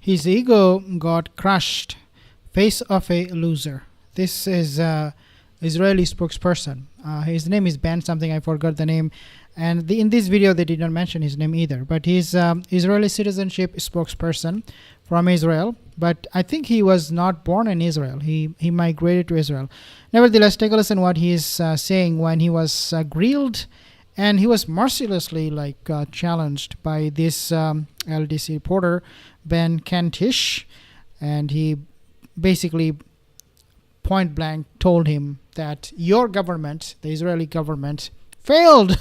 His ego got crushed. Face of a loser. This is Israeli spokesperson. His name is Ben something, I forgot the name. And in this video, they did not mention his name either. But he's Israeli citizenship spokesperson from Israel. But I think he was not born in Israel. He migrated to Israel. Nevertheless, take a listen what he is saying when he was grilled, and he was mercilessly challenged by this LDC reporter, Ben Kentish, and he basically point blank told him that your government, the Israeli government, failed.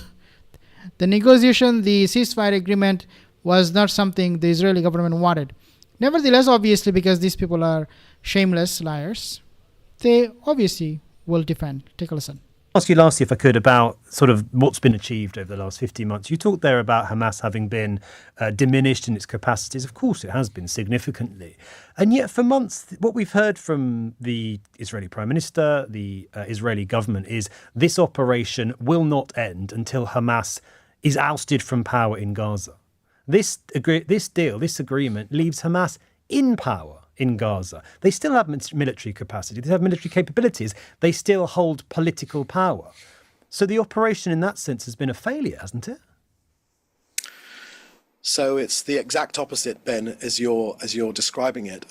The negotiation, the ceasefire agreement was not something the Israeli government wanted. Nevertheless, obviously, because these people are shameless liars, they obviously will defend. Take a listen. Ask you lastly, if I could, about sort of what's been achieved over the last 15 months. You talked there about Hamas having been diminished in its capacities. Of course, it has been significantly. And yet for months, what we've heard from the Israeli Prime Minister, the Israeli government, is this operation will not end until Hamas is ousted from power in Gaza. This agreement leaves Hamas in power in Gaza. They still have military capacity. They have military capabilities. They still hold political power. So the operation in that sense has been a failure, hasn't it? So it's the exact opposite, Ben, as you're describing it.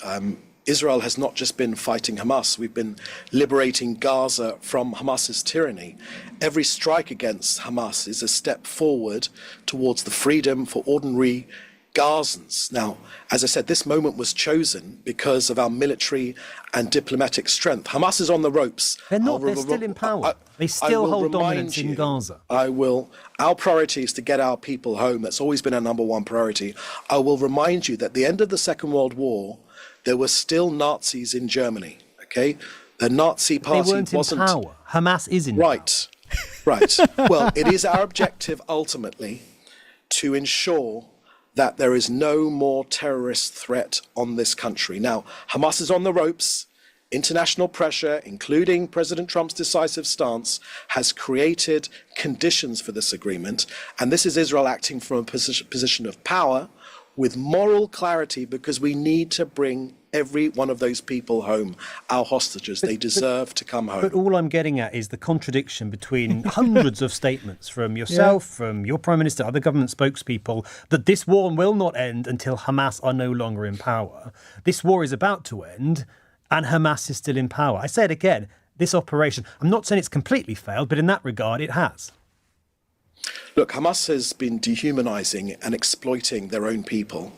Israel has not just been fighting Hamas. We've been liberating Gaza from Hamas's tyranny. Every strike against Hamas is a step forward towards the freedom for ordinary Gazans. Now, as I said, this moment was chosen because of our military and diplomatic strength. Hamas is on the ropes. They're not. They're still in power. They still hold dominance in Gaza. Our priority is to get our people home. That's always been our number one priority. I will remind you that at the end of the Second World War, there were still Nazis in Germany. Okay, the Nazi party wasn't in power. Hamas is in power. Right. Well, it is our objective ultimately to ensure that there is no more terrorist threat on this country. Now, Hamas is on the ropes. International pressure, including President Trump's decisive stance, has created conditions for this agreement. And this is Israel acting from a position of power with moral clarity, because we need to bring every one of those people home, our hostages. They deserve to come home. But all I'm getting at is the contradiction between hundreds of statements from yourself, from your Prime Minister, other government spokespeople, that this war will not end until Hamas are no longer in power. This war is about to end and Hamas is still in power. I say it again, this operation, I'm not saying it's completely failed, but in that regard it has. Look, Hamas has been dehumanizing and exploiting their own people,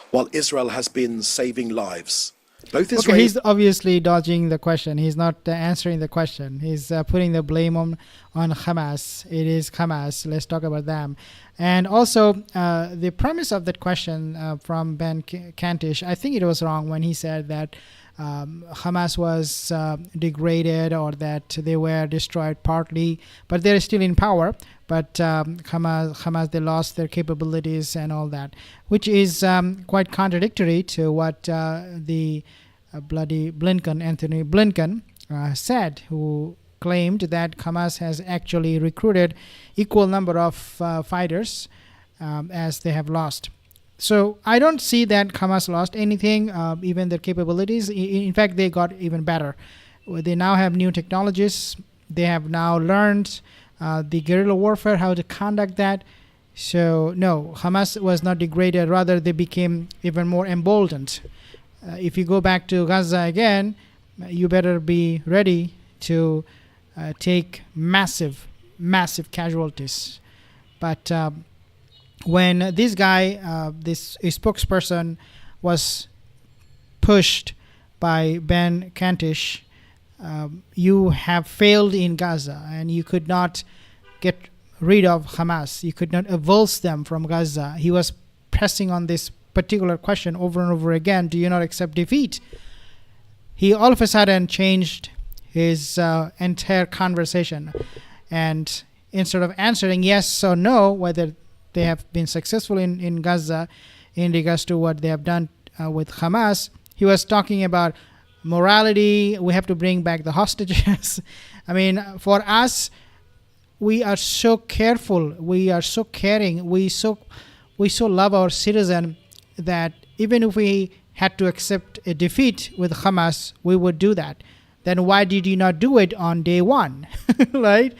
while Israel has been saving lives. Okay, he's obviously dodging the question. He's not answering the question. He's putting the blame on Hamas. It is Hamas. Let's talk about them. And also, the premise of that question from Ben Kentish, I think it was wrong when he said that Hamas was degraded or that they were destroyed partly, but they're still in power. But Hamas, they lost their capabilities and all that, which is quite contradictory to what the bloody Anthony Blinken said, who claimed that Hamas has actually recruited equal number of fighters as they have lost. So I don't see that Hamas lost anything, even their capabilities. In fact, they got even better. They now have new technologies. They have now learned the guerrilla warfare, how to conduct that. So no, Hamas was not degraded. Rather, they became even more emboldened. If you go back to Gaza again, you better be ready to take massive casualties. But when this guy, this spokesperson, was pushed by Ben Kentish, you have failed in Gaza and you could not get rid of Hamas. You could not avulse them from Gaza. He was pressing on this particular question over and over again. Do you not accept defeat? He all of a sudden changed his entire conversation, and instead of answering yes or no whether they have been successful in Gaza in regards to what they have done with Hamas, he was talking about morality. We have to bring back the hostages. I mean, for us, we are so careful. We are so caring. We so love our citizen that even if we had to accept a defeat with Hamas, we would do that. Then why did you not do it on day one? Right?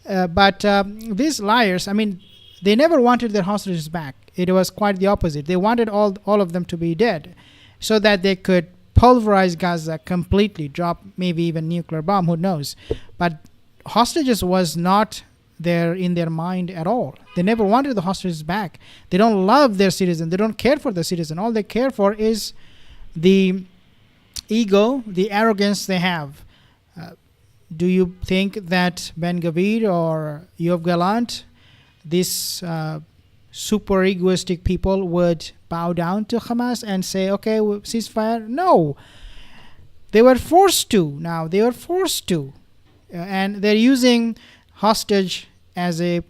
But these liars, I mean, they never wanted their hostages back. It was quite the opposite. They wanted all of them to be dead so that they could pulverize Gaza completely, drop maybe even nuclear bomb, who knows. But hostages was not there in their mind at all. They never wanted the hostages back. They don't love their citizen. They don't care for the citizen. All they care for is the ego, the arrogance they have. Do you think that Ben Gavir or Yoav Gallant, these super egoistic people, would bow down to Hamas and say, okay, ceasefire? No. They were forced to now. They were forced to. And they're using hostage as a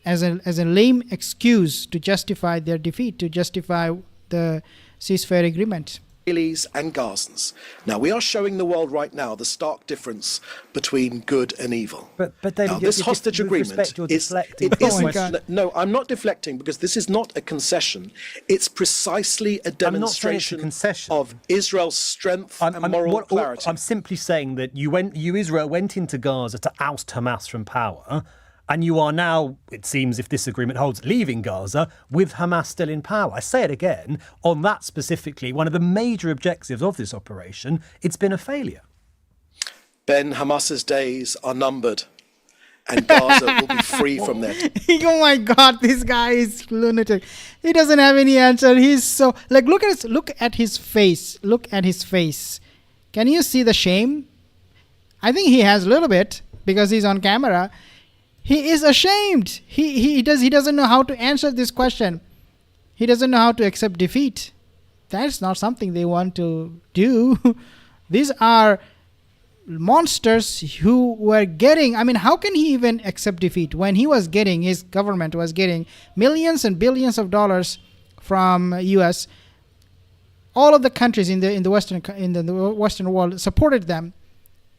lame excuse to justify their defeat, to justify the ceasefire agreement. Israelis and Gazans. Now, we are showing the world right now the stark difference between good and evil. But David, now, this hostage agreement no, I'm not deflecting, because this is not a concession. It's precisely a demonstration of Israel's strength and moral clarity. I'm simply saying that Israel went into Gaza to oust Hamas from power. And you are now, it seems, if this agreement holds, leaving Gaza with Hamas still in power. I say it again, on that specifically, one of the major objectives of this operation, it's been a failure. Ben, Hamas's days are numbered, and Gaza will be free from them. Oh my God, this guy is lunatic. He doesn't have any answer. He's so, like, look at his face. Look at his face. Can you see the shame? I think he has a little bit because he's on camera. He is ashamed. He doesn't know how to answer this question. He doesn't know how to accept defeat. That's not something they want to do. These are monsters who were getting, I mean, how can he even accept defeat when his government was getting millions and billions of dollars from US? All of the countries in the Western world supported them.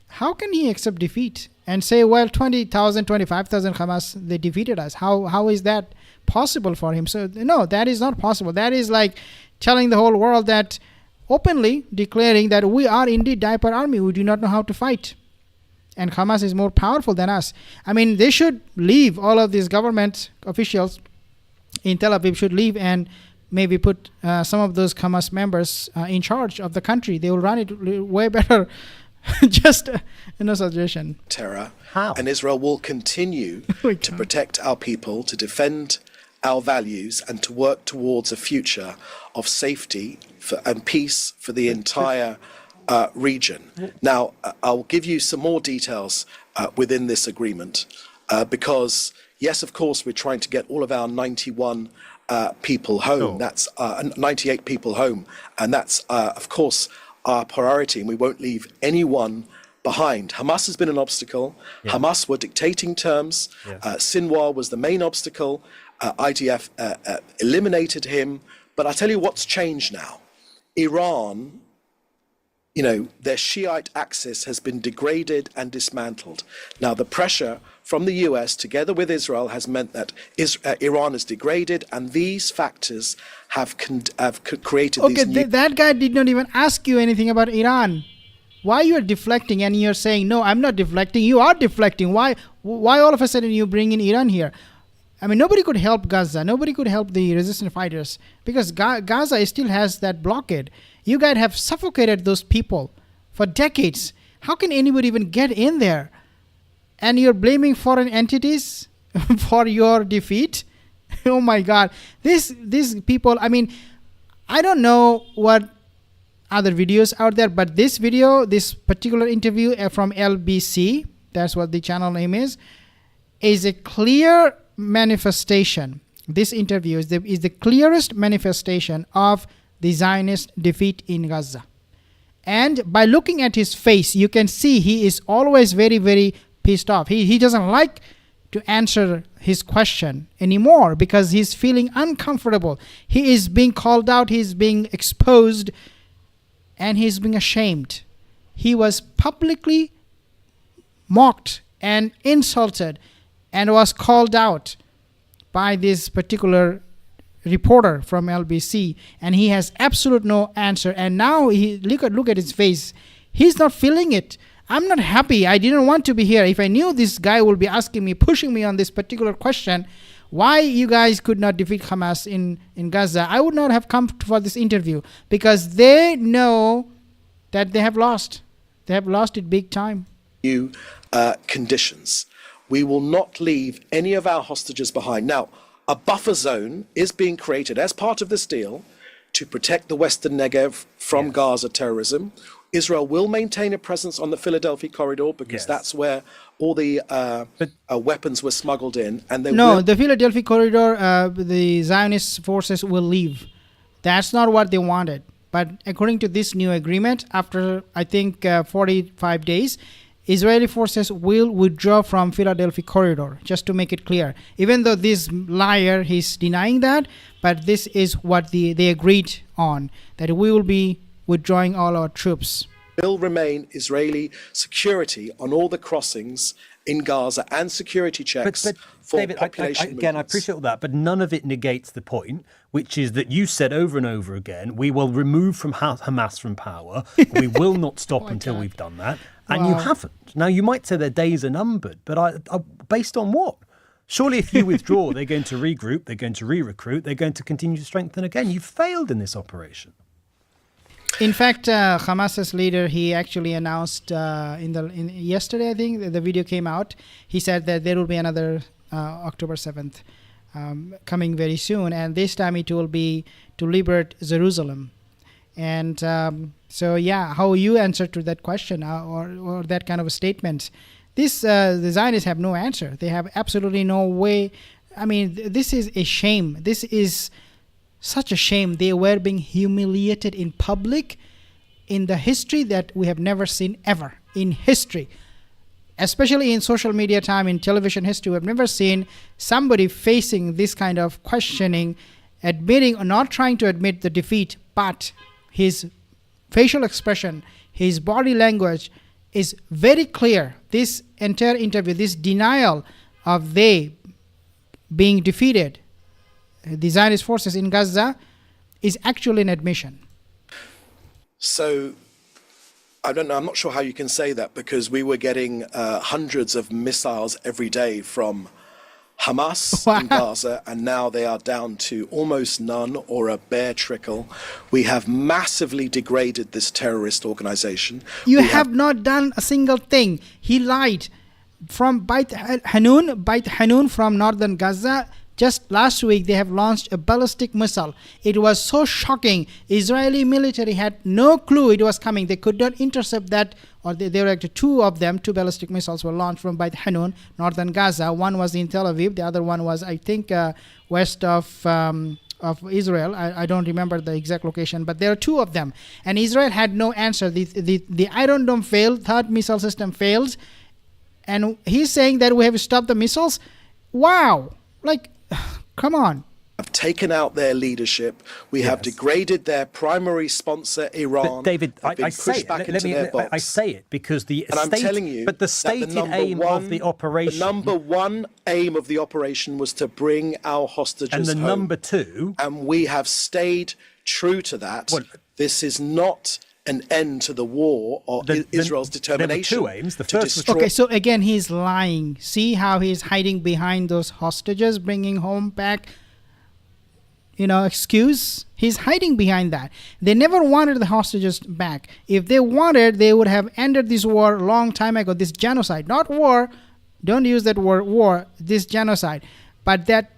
How can he accept defeat and say, well, 20,000, 25,000 Hamas, they defeated us? How is that possible for him? So no, that is not possible. That is like telling the whole world that, openly declaring that we are indeed diaper army. We do not know how to fight. And Hamas is more powerful than us. I mean, they should leave. All of these government officials in Tel Aviv should leave and maybe put some of those Hamas members in charge of the country. They will run it way better. Just a suggestion. Terror. How? And Israel will continue to protect our people, to defend our values, and to work towards a future of safety and peace for the entire region. Now, I'll give you some more details within this agreement because, yes, of course, we're trying to get all of our 91 people home. Sure. That's 98 people home. And that's, of course, our priority, and we won't leave anyone behind. Hamas has been an obstacle. Yeah. Hamas were dictating terms. Yes. Sinwar was the main obstacle. IDF eliminated him. But I tell you what's changed now. Iran, their Shiite axis has been degraded and dismantled. Now, the pressure from the US together with Israel has meant that Iran is degraded, and these factors have created these new... that guy did not even ask you anything about Iran. Why you are deflecting and you're saying, no, I'm not deflecting. You are deflecting. Why all of a sudden you bring in Iran here? I mean, nobody could help Gaza. Nobody could help the resistant fighters because Gaza still has that blockade. You guys have suffocated those people for decades. How can anybody even get in there? And you're blaming foreign entities for your defeat? Oh my God. These people, I mean, I don't know what other videos out there, but this video, this particular interview from LBC, that's what the channel name is a clear manifestation. This interview is the clearest manifestation of the Zionist defeat in Gaza. And by looking at his face, you can see he is always very, very pissed off. He doesn't like to answer his question anymore because he's feeling uncomfortable. He is being called out, he's being exposed, and he's being ashamed. He was publicly mocked and insulted and was called out by this particular reporter from LBC, and he has absolute no answer. And now look at his face. He's not feeling it. I'm not happy. I didn't want to be here. If I knew this guy would be asking me, pushing me on this particular question, why you guys could not defeat Hamas in Gaza, I would not have come for this interview, because they know that they have lost. They have lost it big time. New conditions. We will not leave any of our hostages behind. Now, a buffer zone is being created as part of this deal to protect the Western Negev from Gaza terrorism. Israel will maintain a presence on the Philadelphia corridor because that's where all the weapons were smuggled in. And the Philadelphia corridor, the Zionist forces will leave. That's not what they wanted. But according to this new agreement, after I think 45 days, Israeli forces will withdraw from Philadelphia corridor, just to make it clear. Even though this liar, he's denying that, but this is what they agreed on, that we will be withdrawing all our troops. Will remain Israeli security on all the crossings in Gaza and security checks for David, population again, I appreciate all that, but none of it negates the point, which is that you said over and over again, we will remove from Hamas from power. We will not stop until we've done that. And you haven't. Now, you might say their days are numbered, but based on what? Surely if you withdraw, they're going to regroup, they're going to re-recruit, they're going to continue to strengthen again. You've failed in this operation. In fact, Hamas's leader, he actually announced yesterday, I think, the video came out. He said that there will be another October 7th coming very soon. And this time it will be to liberate Jerusalem. And how you answer to that question or that kind of a statement? The Zionists have no answer. They have absolutely no way. I mean, this is a shame. This is such a shame. They were being humiliated in public in the history that we have never seen ever in history. Especially in social media time, in television history, we have never seen somebody facing this kind of questioning, admitting or not trying to admit the defeat, but his facial expression, his body language is very clear. This entire interview, this denial of they being defeated, the Zionist forces in Gaza, is actually an admission. So, I don't know, I'm not sure how you can say that, because we were getting hundreds of missiles every day from Hamas in Gaza, and now they are down to almost none or a bare trickle. We have massively degraded this terrorist organization. You have not done a single thing. He lied. From Beit Hanun from northern Gaza, just last week they have launched a ballistic missile. It was so shocking. Israeli military had no clue it was coming. They could not intercept that, or there were actually two ballistic missiles were launched from Beit Hanun, northern Gaza. One was in Tel Aviv, the other one was, I think, west of Israel. I don't remember the exact location, but there are two of them. And Israel had no answer. The Iron Dome failed, third missile system failed, and he's saying that we have stopped the missiles. Wow. Come on. Have taken out their leadership. We have degraded their primary sponsor, Iran. But David, I say it because I'm telling you, but the stated aim of the operation, the number one aim of the operation was to bring our hostages and the home. number two, and we have stayed true to that. Well, this is not an end to the war or Israel's determination. There were two aims. The first was... Okay, so again, he's lying. See how he's hiding behind those hostages, bringing home back, excuse? He's hiding behind that. They never wanted the hostages back. If they wanted, they would have ended this war a long time ago, this genocide. Not war. Don't use that word, war. This genocide. But that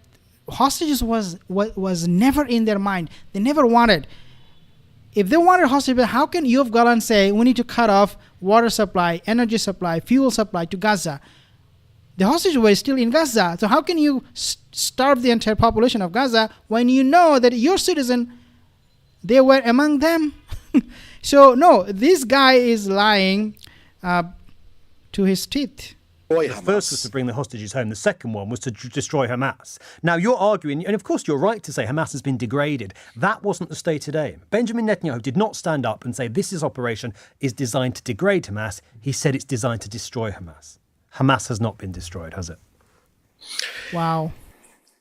hostages was never in their mind. They never wanted. If they wanted hostages, how can Yoav Gallant say we need to cut off water supply, energy supply, fuel supply to Gaza? The hostages were still in Gaza. So how can you starve the entire population of Gaza when you know that your citizen, they were among them? So no, this guy is lying to his teeth. The first was to bring the hostages home. The second one was to destroy Hamas. Now, you're arguing, and of course you're right to say Hamas has been degraded. That wasn't the stated aim. Benjamin Netanyahu did not stand up and say this operation is designed to degrade Hamas. He said it's designed to destroy Hamas. Hamas has not been destroyed, has it? Wow.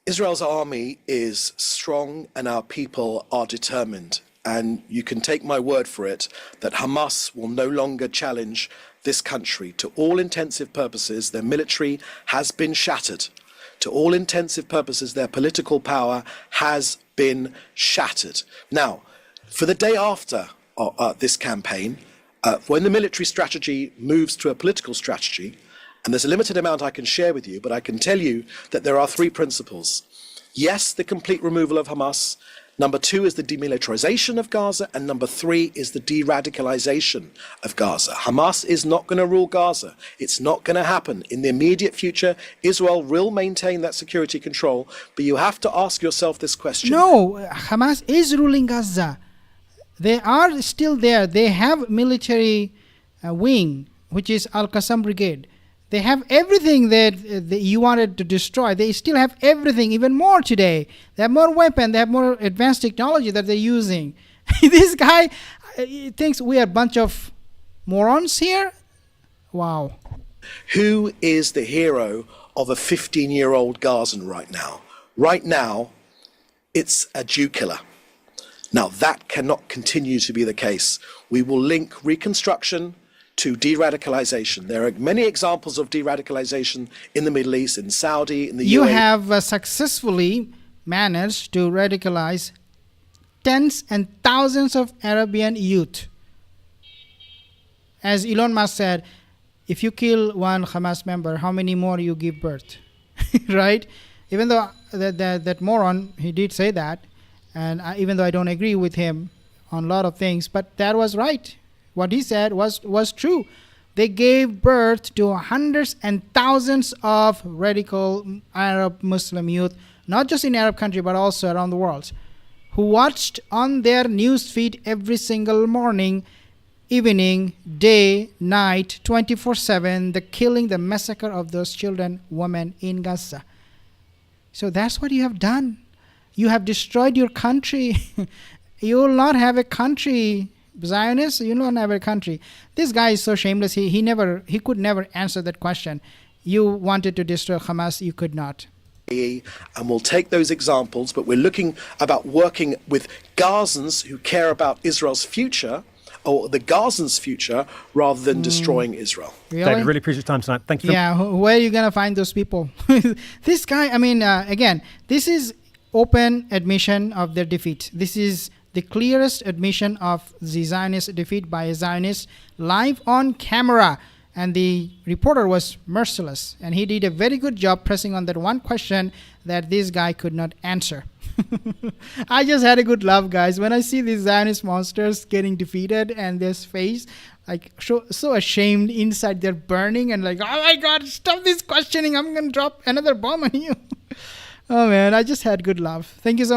Israel's army is strong and our people are determined. And you can take my word for it that Hamas will no longer challenge this country. To all intensive purposes, their military has been shattered. To all intensive purposes, their political power has been shattered. Now, for the day after this campaign, when the military strategy moves to a political strategy, and there's a limited amount I can share with you, but I can tell you that there are three principles. Yes, the complete removal of Hamas. Number two is the demilitarization of Gaza. And number three is the de-radicalization of Gaza. Hamas is not going to rule Gaza. It's not going to happen. In the immediate future, Israel will maintain that security control. But you have to ask yourself this question. No, Hamas is ruling Gaza. They are still there. They have military wing, which is Al-Qassam Brigade. They have everything that you wanted to destroy. They still have everything, even more today. They have more weapons. They have more advanced technology that they're using. This guy thinks we are a bunch of morons here. Wow. Who is the hero of a 15-year-old Gazan right now? Right now, it's a Jew killer. Now, that cannot continue to be the case. We will link reconstruction to de-radicalization. There are many examples of de-radicalization in the Middle East, in Saudi, in the You UAE. have successfully managed to radicalize tens and thousands of Arabian youth. As Elon Musk said, if you kill one Hamas member, how many more you give birth? Right? Even though that moron, he did say that, and even though I don't agree with him on a lot of things, but that was right. What he said was true. They gave birth to hundreds and thousands of radical Arab Muslim youth, not just in Arab country, but also around the world, who watched on their news feed every single morning, evening, day, night, 24/7, the killing, the massacre of those children, women in Gaza. So that's what you have done. You have destroyed your country. You will not have a country. Zionists, you don't have a country. This guy is so shameless. He could never answer that question. You wanted to destroy Hamas, you could not. And we'll take those examples, but we're looking about working with Gazans who care about Israel's future, or the Gazans' future, rather than destroying Israel. Really? David, really appreciate your time tonight. Thank you. Yeah, where are you going to find those people? This guy, again, this is open admission of their defeat. This is the clearest admission of the Zionist defeat by a Zionist live on camera. And the reporter was merciless. And he did a very good job pressing on that one question that this guy could not answer. I just had a good laugh, guys. When I see these Zionist monsters getting defeated and their face, like so ashamed inside, they're burning and like, oh my God, stop this questioning. I'm going to drop another bomb on you. Oh man, I just had good laugh. Thank you so much.